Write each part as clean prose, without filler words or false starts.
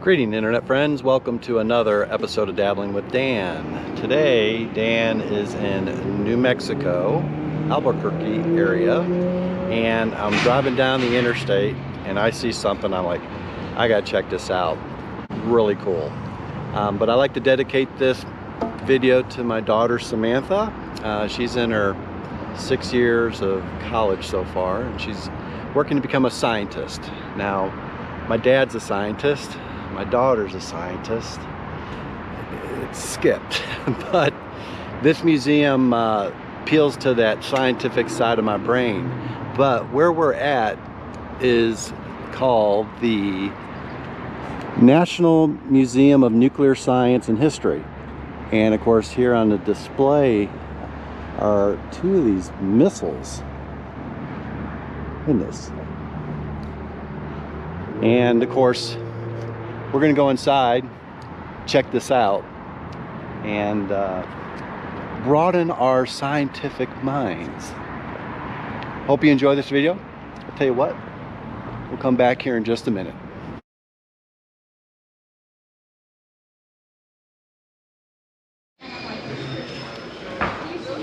Greeting internet friends, welcome to another episode of Dabbling with Dan. Today Dan is in New Mexico, Albuquerque area, and I'm driving down the interstate and I see something. I'm like, I gotta check this out. Really cool. But I like to dedicate this video to my daughter Samantha. She's in her 6 years of college so far, and she's working to become a scientist. Now, my dad's a scientist, my daughter's a scientist. It's skipped, but this museum appeals to that scientific side of my brain. But where we're at is called the National Museum of Nuclear Science and History. And of course, here on the display are two of these missiles. Goodness. And of course, we're gonna go inside, check this out, and broaden our scientific minds. Hope you enjoy this video. I'll tell you what, we'll come back here in just a minute.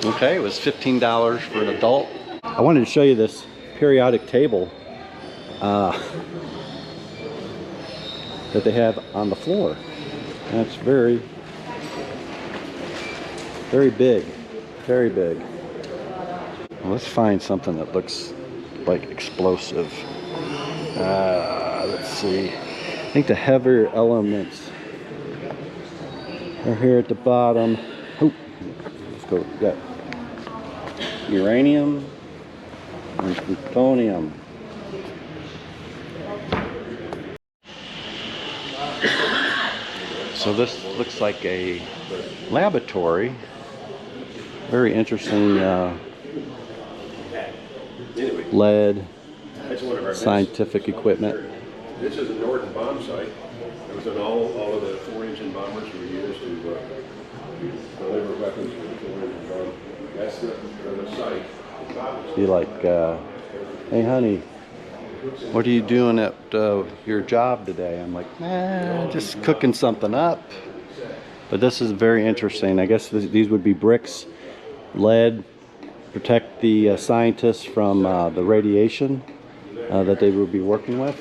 Okay, it was $15 for an adult. I wanted to show you this periodic table that they have on the floor. And it's very, very big, very big. Well, let's find something that looks like explosive. Let's see. I think the heavier elements are here at the bottom. Oh, let's go. We got uranium and plutonium. So this looks like a laboratory. Very interesting lead scientific equipment. This is a Norton bomb site. It was on all of the 4-engine bombers were used to deliver weapons to the 4-engine bomb. That's the site. Be like, hey honey, what are you doing at your job today? I'm like, just cooking something up. But this is very interesting. I guess these would be bricks, lead, protect the scientists from the radiation that they would be working with.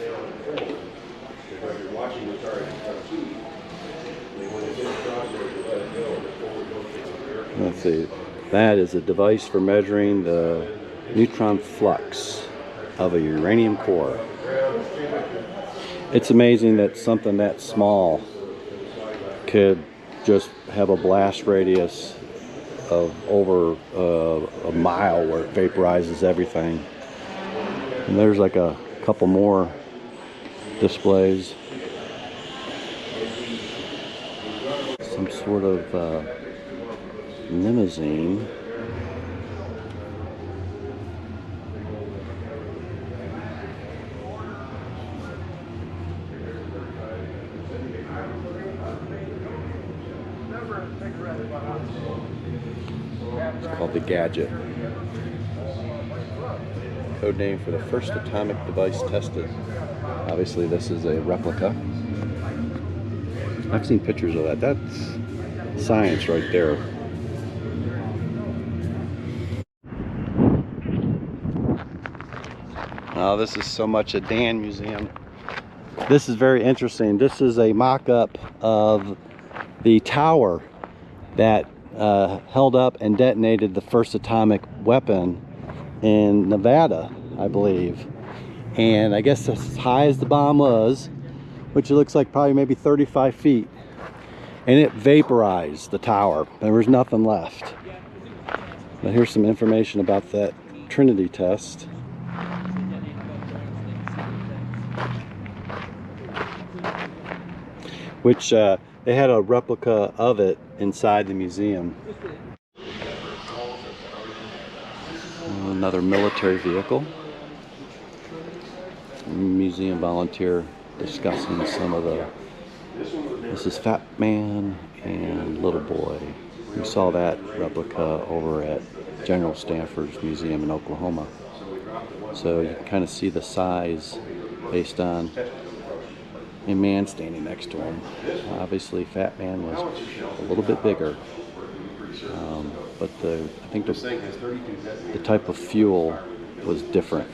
Let's see. That is a device for measuring the neutron flux of a uranium core. It's amazing that something that small could just have a blast radius of over a mile where it vaporizes everything. And there's like a couple more displays. Some sort of limousine. It's called the Gadget. Code name for the first atomic device tested. Obviously this is a replica. I've seen pictures of that. That's science right there. Oh, this is so much a Dan museum. This is very interesting. This is a mock-up of the tower that held up and detonated the first atomic weapon in Nevada, I believe. And I guess as high as the bomb was, which it looks like probably maybe 35 feet, and it vaporized the tower. There was nothing left. But here's some information about that Trinity test. Which they had a replica of it inside the museum. Another military vehicle. Museum volunteer discussing some of the. This is Fat Man and Little Boy. We saw that replica over at General Stanford's museum in Oklahoma. So you can kind of see the size based on a man standing next to him. Obviously, Fat Man was a little bit bigger, but I think the type of fuel was different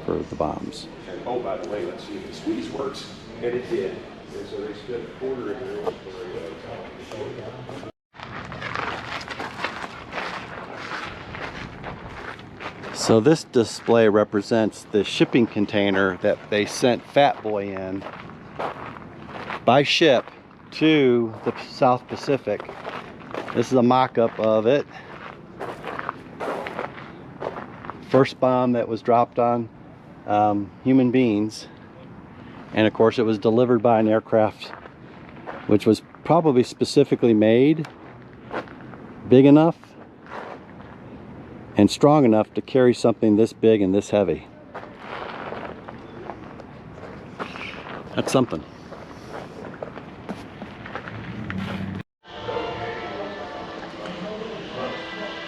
for the bombs. Oh, by the way, let's see if the squeeze works. And it did. And so they spent a quarter of their So this display represents the shipping container that they sent Fat Boy in by ship to the South Pacific. This is a mock-up of it. First bomb that was dropped on human beings, and of course it was delivered by an aircraft which was probably specifically made big enough and strong enough to carry something this big and this heavy. That's something.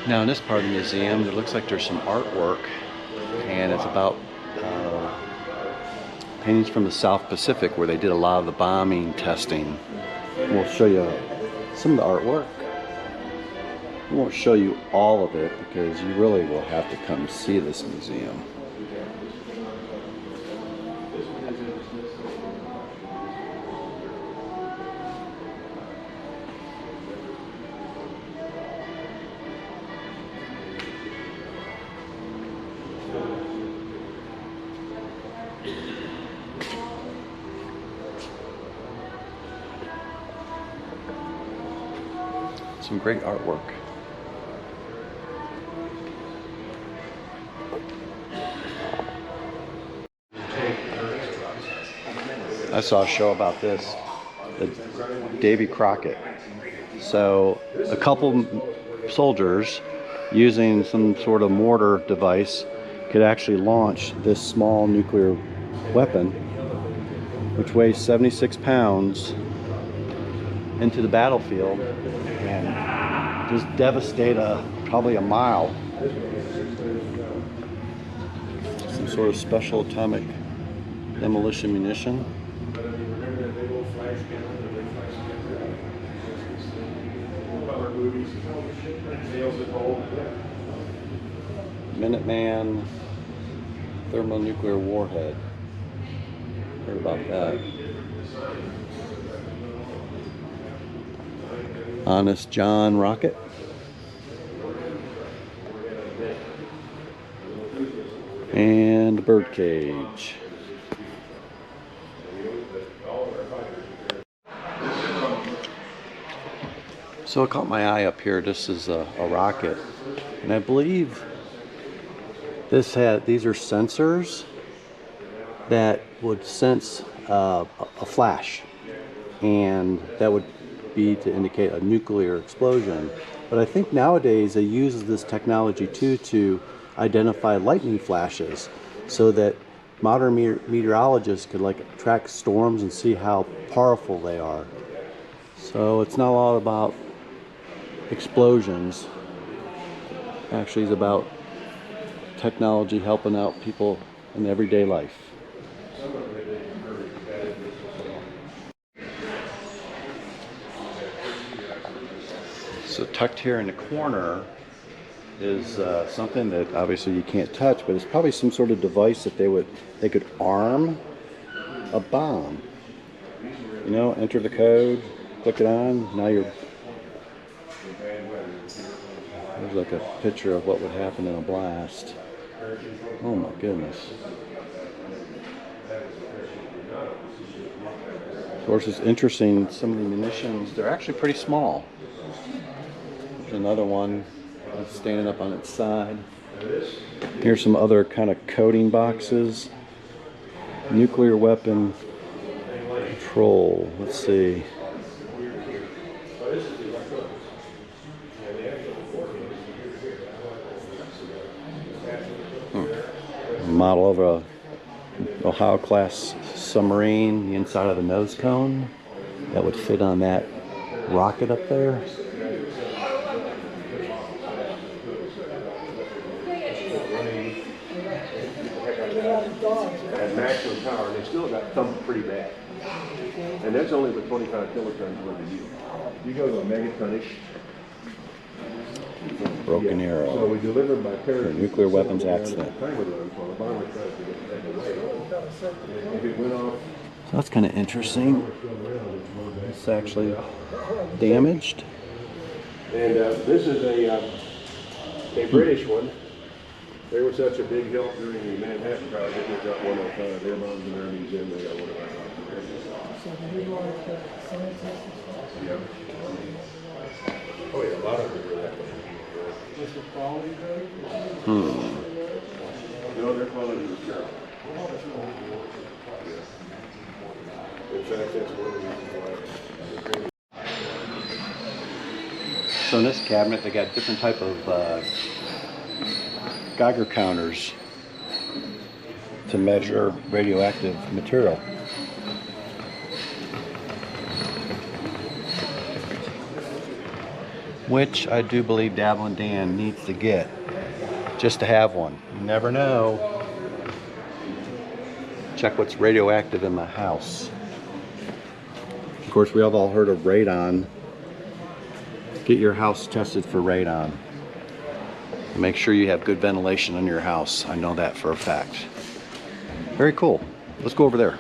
Now in this part of the museum, it looks like there's some artwork, and it's about paintings from the South Pacific where they did a lot of the bombing testing. We'll show you some of the artwork. We won't show you all of it because you really will have to come see this museum. Some great artwork. I saw a show about this, the Davy Crockett. So a couple soldiers using some sort of mortar device could actually launch this small nuclear weapon, which weighs 76 pounds, into the battlefield and just devastate probably a mile. Some sort of special atomic demolition munition. Minuteman thermonuclear warhead. Heard about that. Honest John rocket. And a bird cage. So it caught my eye up here. This is a rocket, and I believe these are sensors that would sense a flash, and that would be to indicate a nuclear explosion. But I think nowadays they use this technology too to identify lightning flashes, so that modern meteorologists could track storms and see how powerful they are. So it's not all about explosions. Actually, it's about technology helping out people in everyday life. So tucked here in the corner is something that obviously you can't touch, but it's probably some sort of device that they could arm a bomb. You know, enter the code, click it on, now you're... There's like a picture of what would happen in a blast. Oh my goodness. Of course, it's interesting, some of the munitions, they're actually pretty small. There's another one that's standing up on its side. Here's some other kind of coding boxes. Nuclear weapon control. Let's see. Model of a Ohio class submarine, the inside of the nose cone that would fit on that rocket up there. at maximum power, and they still got thumped pretty bad. And that's only with 25 kilotons worth of yield. You go to a megatonish. Broken arrow. So we delivered by parachute. Nuclear weapons accident. If it went off. So that's kind of interesting. It's actually damaged. And this is a British one. They were such a big help during the Manhattan Project. They got 105 air bombs and armies in. They got 105. Yeah. Oh yeah, a lot of them were that way. No, their quality was terrible. Yeah. In fact, that's one of the reasons why. So in this cabinet, they got different type of Geiger counters to measure radioactive material. Which I do believe Dabbling Dan needs to get, just to have one. You never know. Check what's radioactive in my house. Of course, we have all heard of radon. Get your house tested for radon. Make sure you have good ventilation in your house. I know that for a fact. Very cool. Let's go over there.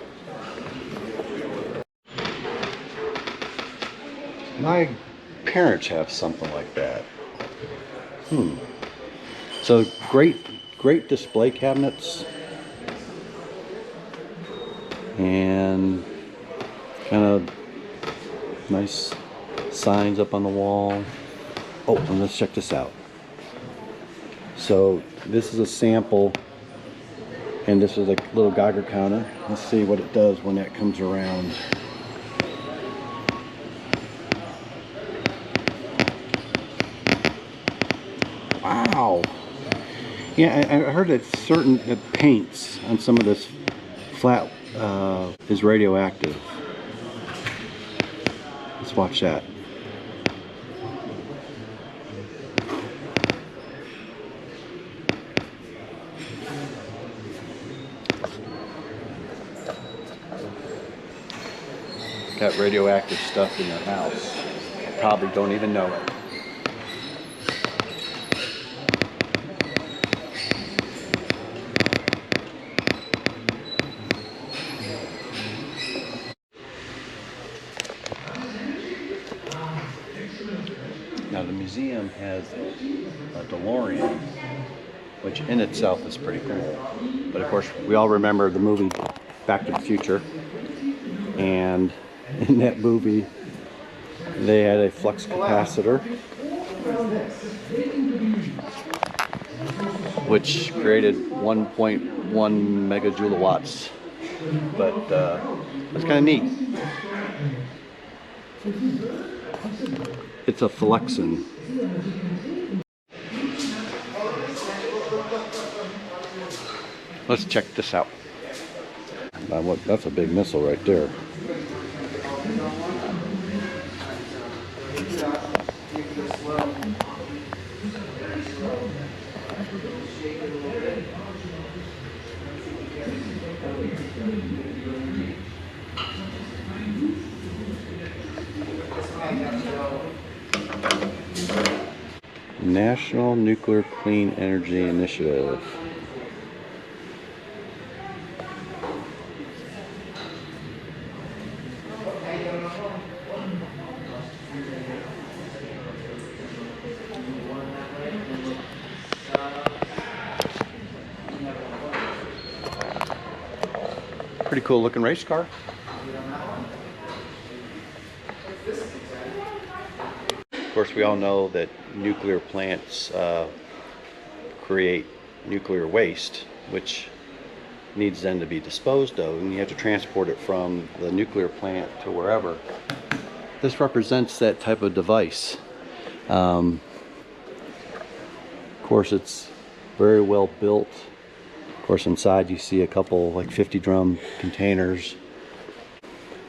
My parents have something like that. So great display cabinets and kind of nice signs up on the wall. Oh, and let's check this out. So this is a sample, and this is a little Geiger counter. Let's see what it does when that comes around. Wow. Yeah, I heard that certain paints on some of this flat is radioactive. Let's watch that. Got radioactive stuff in your house. Probably don't even know it. Now the museum has a DeLorean, which in itself is pretty cool. But of course, we all remember the movie Back to the Future. And in that movie, they had a flux capacitor, which created 1.1 megajoules. But that's kind of neat. It's a fluxin. Let's check this out. That's a big missile right there. National Nuclear Clean Energy Initiative. Pretty cool looking race car. Of course, we all know that nuclear plants create nuclear waste, which needs then to be disposed of, and you have to transport it from the nuclear plant to wherever. This represents that type of device. Of course, it's very well built. Of course, inside you see a couple like 50 drum containers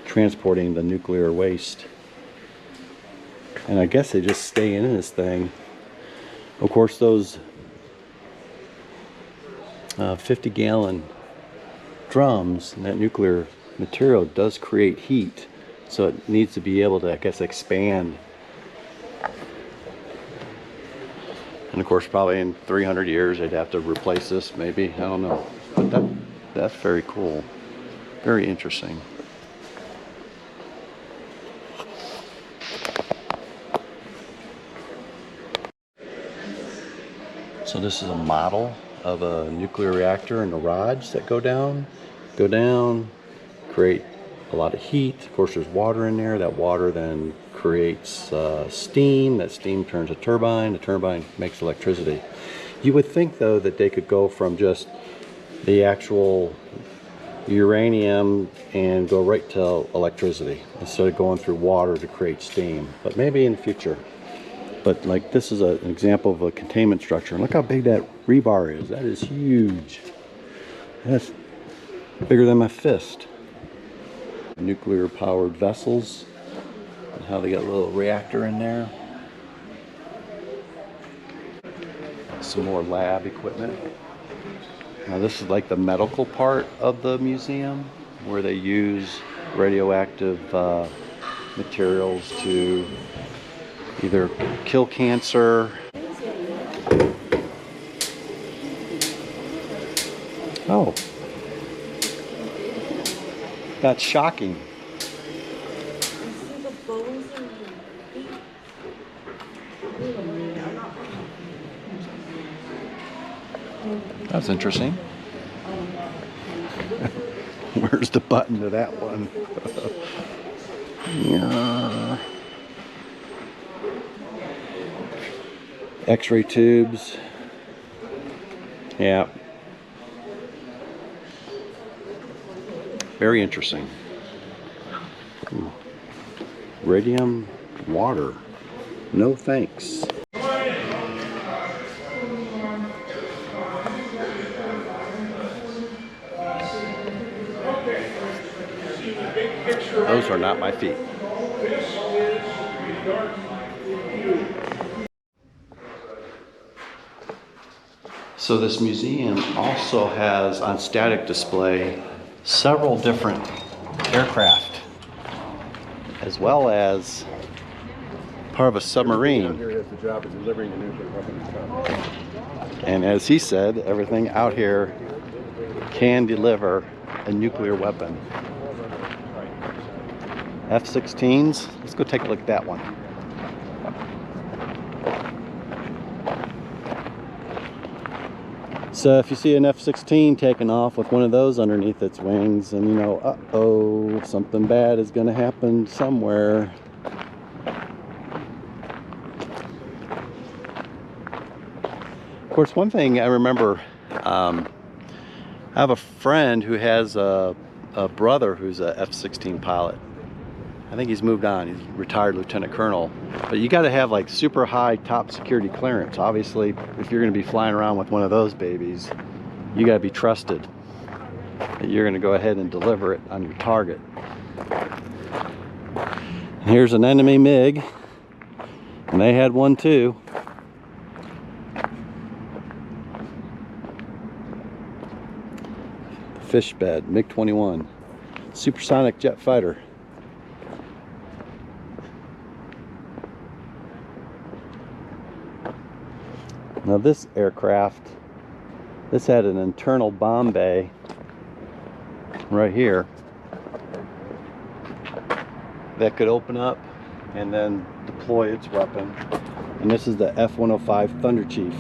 transporting the nuclear waste. And I guess they just stay in this thing. Of course, those 50-gallon drums and that nuclear material does create heat, so it needs to be able to, I guess, expand. And of course, probably in 300 years they'd have to replace this, maybe, I don't know. But that's very cool, very interesting. So this is a model of a nuclear reactor and the rods that go down, create a lot of heat. Of course, there's water in there. That water then creates steam. That steam turns a turbine. The turbine makes electricity. You would think, though, that they could go from just the actual uranium and go right to electricity instead of going through water to create steam. But maybe in the future. But like, this is an example of a containment structure. Look how big that rebar is. That is huge. That's bigger than my fist. Nuclear powered vessels and how they got a little reactor in there. Some more lab equipment. Now this is like the medical part of the museum where they use radioactive materials to either kill cancer. Oh, that's shocking. That's interesting. Where's the button to that one? Yeah. X-ray tubes. Yeah. Very interesting. Ooh. Radium water. No thanks. Those are not my feet. So this museum also has on static display several different aircraft, as well as part of a submarine. Here has the job of delivering the nuclear weapons. And as he said, everything out here can deliver a nuclear weapon. F-16s, let's go take a look at that one. So if you see an F-16 taking off with one of those underneath its wings, and you know, uh-oh, something bad is going to happen somewhere. Of course, one thing I remember, I have a friend who has a brother who's a F-16 pilot. I think he's moved on. He's retired lieutenant colonel. But you got to have like super high top security clearance. Obviously, if you're going to be flying around with one of those babies, you got to be trusted that you're going to go ahead and deliver it on your target. And here's an enemy MiG, and they had one too. Fish bed, MiG-21, supersonic jet fighter. Now this aircraft, this had an internal bomb bay right here that could open up and then deploy its weapon. And this is the F-105 Thunder Chief.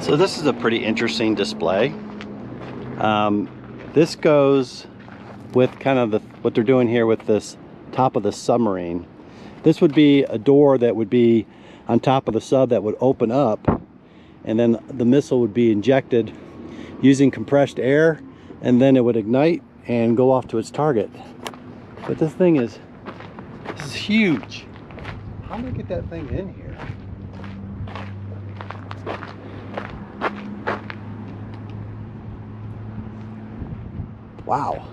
So this is a pretty interesting display. This goes with kind of what they're doing here with this top of the submarine. This would be a door that would be on top of the sub that would open up, and then the missile would be injected using compressed air, and then it would ignite and go off to its target. But this is huge. How do I get that thing in here? Wow.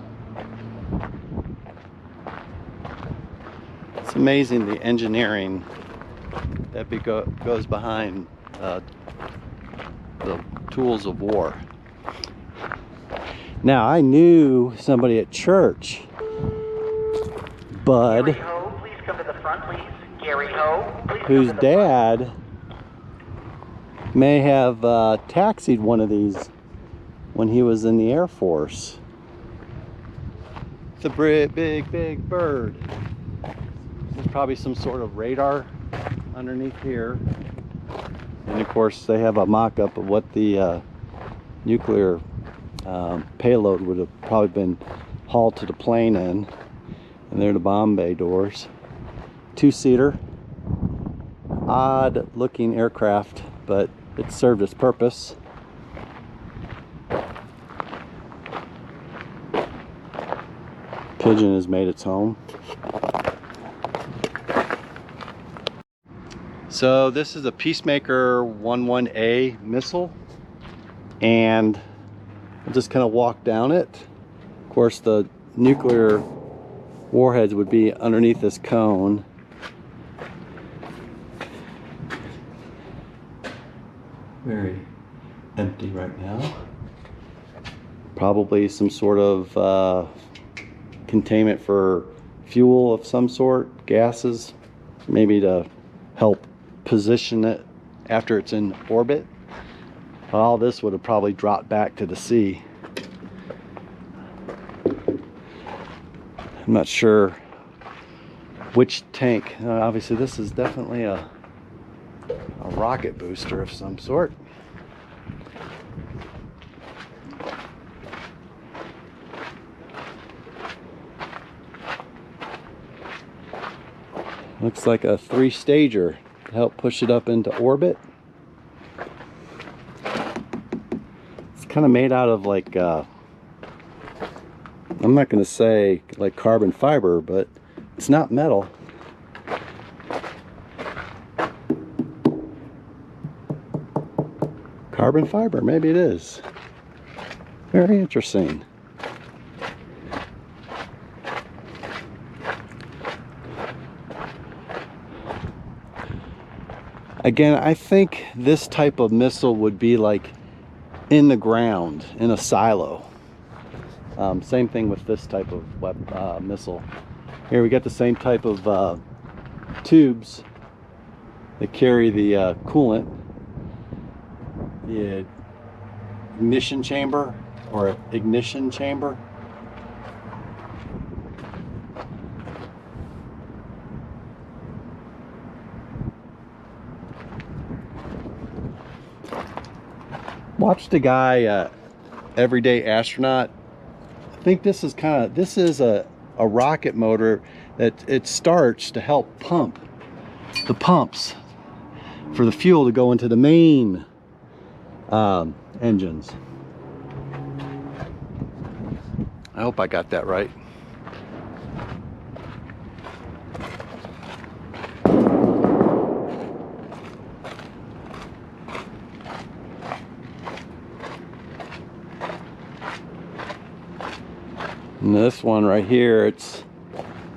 It's amazing the engineering that goes behind the tools of war. Now, I knew somebody at church, Bud, Gary Ho, please come to the front, please. Gary Ho, please whose come to the front. dad may have taxied one of these when he was in the Air Force. It's a big bird. There's probably some sort of radar underneath here. And of course, they have a mock-up of what the nuclear payload would have probably been hauled to the plane in. And there are the bomb bay doors. Two-seater. Odd looking aircraft, but it served its purpose. Pigeon has made its home. So this is a Peacemaker 11A missile, and I'll just kind of walk down it. Of course, the nuclear warheads would be underneath this cone. Very empty right now. Probably some sort of containment for fuel of some sort, gases, maybe to help position it after it's in orbit. All this would have probably dropped back to the sea. I'm not sure which tank. Obviously this is definitely a rocket booster of some sort. Looks like a 3-stager to help push it up into orbit. It's kind of made out of like, I'm not going to say like carbon fiber, but it's not metal. Carbon fiber, maybe it is. Very interesting. Again, I think this type of missile would be like in the ground, in a silo. Same thing with this type of missile. Here we got the same type of tubes that carry the coolant, the ignition chamber or ignition chamber. Watched a guy, everyday astronaut. I think this is a rocket motor that it starts to help pump the pumps for the fuel to go into the main engines. I hope I got that right. And this one right here, it's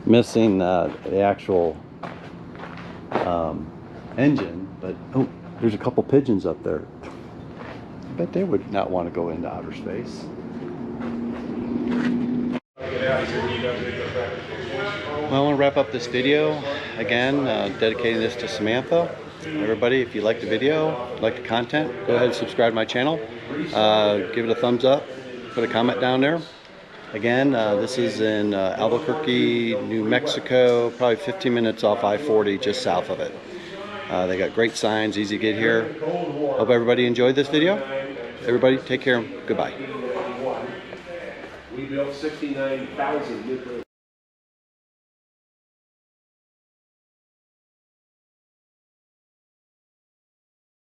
missing the actual engine, but oh, there's a couple pigeons up there. I bet they would not want to go into outer space. Well, I want to wrap up this video again, dedicating this to Samantha. Everybody, if you like the video, like the content, go ahead and subscribe to my channel. Give it a thumbs up, put a comment down there. Again, this is in Albuquerque, New Mexico, probably 15 minutes off I-40, just south of it. They got great signs, easy to get here. Hope everybody enjoyed this video. Everybody, take care. Goodbye. We built 69,000 nuclear